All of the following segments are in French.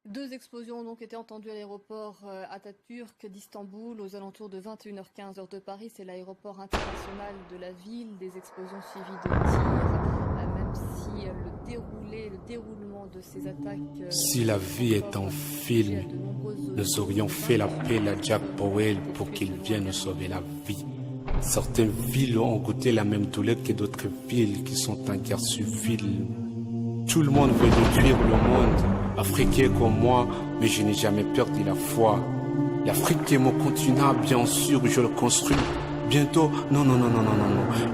Deux explosions ont donc été entendues à l'aéroport Atatürk d'Istanbul aux alentours de 21h15 heure de Paris. C'est l'aéroport international de la ville. Des explosions suivies de tirs, même si le déroulement de ces attaques... Si la vie est un film, nous aurions fait l'appel à Jack Powell pour qu'il vienne nous sauver la vie. Certaines villes ont goûté la même douleur que d'autres villes qui sont en guerre civile. Tout le monde veut détruire le monde, africain comme moi, mais je n'ai jamais perdu la foi. L'Afrique est mon continent, bien sûr, je le construis. Bientôt, non,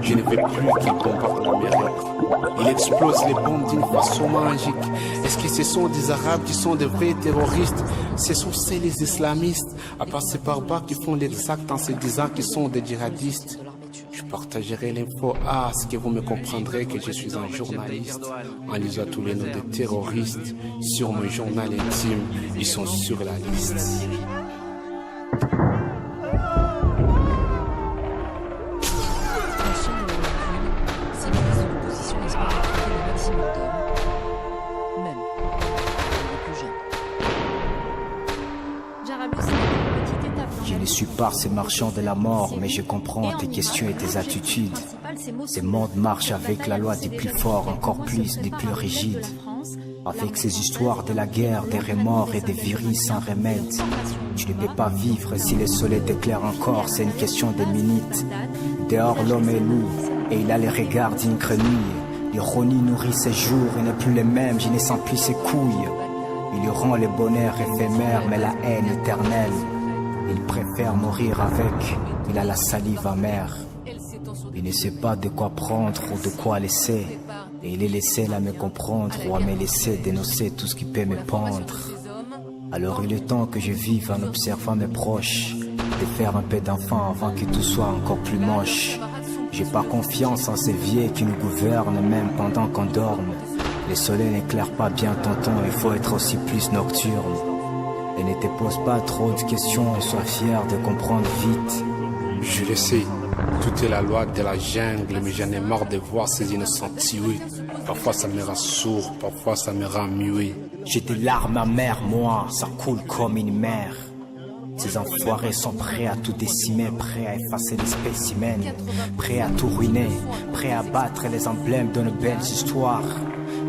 je ne veux plus qu'il bombarde l'Amérique. Il explose les bombes d'une façon magique. Est-ce que ce sont des Arabes qui sont des vrais terroristes? Ce sont les islamistes, à part ces barbares qui font les actes en se disant qu'ils sont des djihadistes. Je partagerai l'info à ce que vous me comprendrez que je suis un journaliste. En lisant tous les noms des terroristes sur mon journal intime, ils sont sur la liste. Je ne suis pas ces marchands de la mort, mais je comprends tes questions et tes attitudes. Ce monde marche avec la loi des plus forts, encore plus des plus rigides. Avec ces histoires de la guerre, des remords et des viris sans remède. Tu ne peux pas vivre si le soleil t'éclaire encore, c'est une question de minutes. Dehors l'homme est loup, et il a les regards d'une grenouille. L'ironie nourrit ses jours et n'est plus les mêmes, je ne sens plus ses couilles. Il lui rend le bonheur éphémère, mais la haine éternelle. Il préfère mourir avec, il a la salive amère. Il ne sait pas de quoi prendre ou de quoi laisser. Et il est laissé à me comprendre ou à me laisser dénoncer tout ce qui peut me pendre. Alors il est temps que je vive en observant mes proches, de faire un peu d'enfant avant que tout soit encore plus moche. J'ai pas confiance en ces vieux qui nous gouvernent même pendant qu'on dorme. Le soleil n'éclaire pas bien tonton, il faut être aussi plus nocturne. Et ne te pose pas trop de questions, sois fier de comprendre vite. Je le sais, tout est la loi de la jungle, mais j'en ai marre de voir ces innocents tués. Parfois ça me rend sourd, parfois ça me rend muet. J'ai des larmes amères, moi, ça coule comme une mer. Ces enfoirés sont prêts à tout décimer, prêts à effacer les spécimens, prêts à tout ruiner, prêts à battre les emblèmes de nos belles histoires.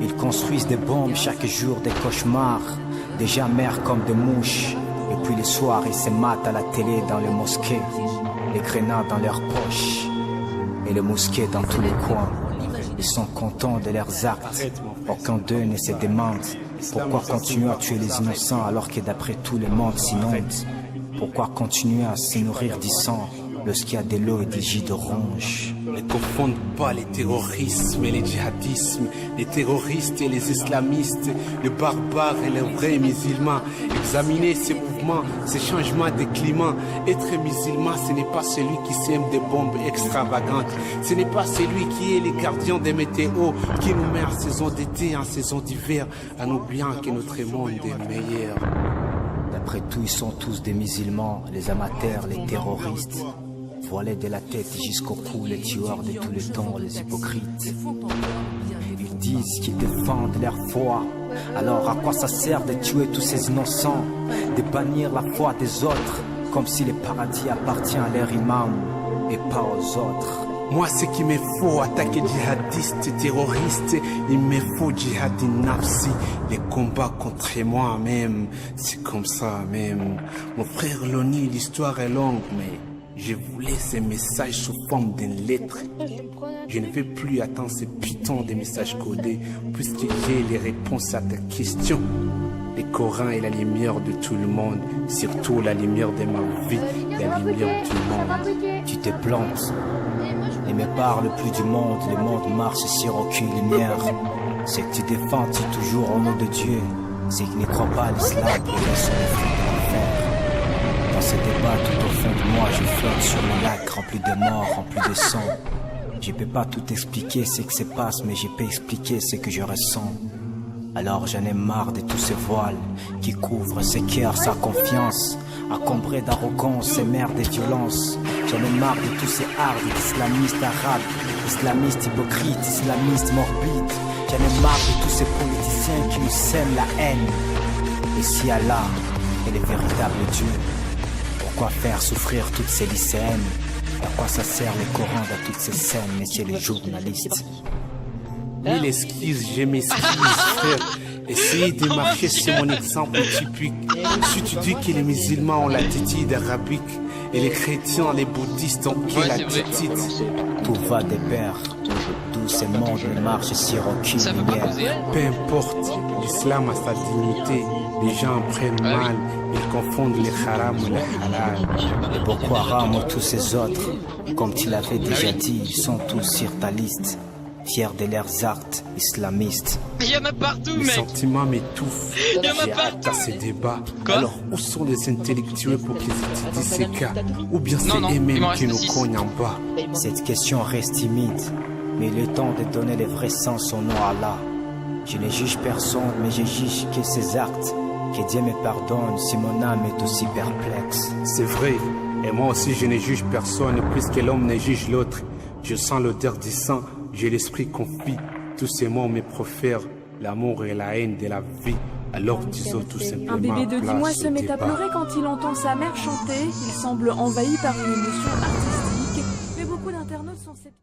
Ils construisent des bombes chaque jour, des cauchemars, des amers comme des mouches. Et puis les soirs, ils se matent à la télé dans les mosquées, les grenades dans leurs poches et les mousquets dans tous les coins. Ils sont contents de leurs actes. Aucun d'eux ne se demande pourquoi continuer à tuer les innocents alors que d'après tout le monde s'inonde. Pourquoi continuer à se nourrir du sang lorsqu'il y a de l'eau et des jus d'orange? Ne confondent pas les terrorismes et les djihadismes, les terroristes et les islamistes, les barbares et les vrais musulmans. Examinez ces mouvements, ces changements de climat. Être musulman, ce n'est pas celui qui sème des bombes extravagantes. Ce n'est pas celui qui est le gardien des météos, qui nous met en saison d'été, en saison d'hiver, en oubliant que notre monde est meilleur. D'après tout, ils sont tous des musulmans, les amateurs, les terroristes. Voilés de la tête jusqu'au cou, les tueurs de tous les temps, les hypocrites. Ils disent qu'ils défendent leur foi. Alors à quoi ça sert de tuer tous ces innocents, de bannir la foi des autres, comme si le paradis appartient à leur imam et pas aux autres? Moi, ce qu'il me faut, attaquer djihadistes et terroristes, il me faut djihad nafsi, les combats contre moi-même, c'est comme ça même. Mon frère Loni, l'histoire est longue, mais je vous laisse un message sous forme d'une lettre. Je ne vais plus attendre ces putains de messages codés, puisque j'ai les réponses à ta question. Le Coran est la lumière de tout le monde, surtout la lumière de ma vie, la lumière du monde. Tu te plantes. Ne me parle plus du monde, le monde marche sur aucune lumière. C'est que tu défends toujours au nom de Dieu, c'est qui ne croient pas à l'islam et laissent les fruits de l'enfer. Dans ce débat tout au fond de moi, je flotte sur le lac rempli de morts, rempli de sang. Je peux pas tout expliquer ce qui se passe, mais je peux expliquer ce que je ressens. Alors j'en ai marre de tous ces voiles qui couvrent ces cœurs sans confiance, encombrés d'arrogance et mers de violence. J'en ai marre de tous ces hardes islamistes arabes, islamistes hypocrites, islamistes morbides. J'en ai marre de tous ces politiciens qui nous sèment la haine. Et si Allah est le véritable Dieu, pourquoi faire souffrir toutes ces lycéennes? À quoi ça sert les Corans dans toutes ces scènes, messieurs les journalistes? Mille excuses, je m'excuse, frère. Essayez de marcher sur mon exemple typique. Si tu dis que les musulmans ont l'attitude arabique et les chrétiens, les bouddhistes ont quelle attitude? Tout va de pair, tout ce monde ne marche sur aucune lumière. Peu importe, l'islam a sa dignité. Les gens en prennent mal, ils confondent les haram et les halal. Et Boko Haram ou tous ces autres, comme tu l'avais déjà dit, sont tous sur ta liste, fiers de leurs actes islamistes. Il y en a partout, Les mec. sentiments m'étouffent. Il y en a J'ai hâte à ces débats. Quoi? Alors, où sont les intellectuels pour qu'ils étudient ces cas? Ou bien c'est Non, il eux-mêmes m'en qui reste nous six. cognent en bas? Cette question reste timide, mais il est temps de donner le vrai sens au nom Allah. Je ne juge personne, mais je juge que ses actes. Que Dieu me pardonne si mon âme est aussi perplexe. C'est vrai. Et moi aussi, je ne juge personne, puisque l'homme ne juge l'autre. Je sens l'odeur du sang, j'ai l'esprit confit. Tous ces mots me profèrent l'amour et la haine de la vie. Alors disons tout simplement. Un bébé de 10 mois place se au met à débat. pleurer quand il entend sa mère chanter. Il semble envahi par une émotion artistique, mais beaucoup d'internautes sont sceptiques.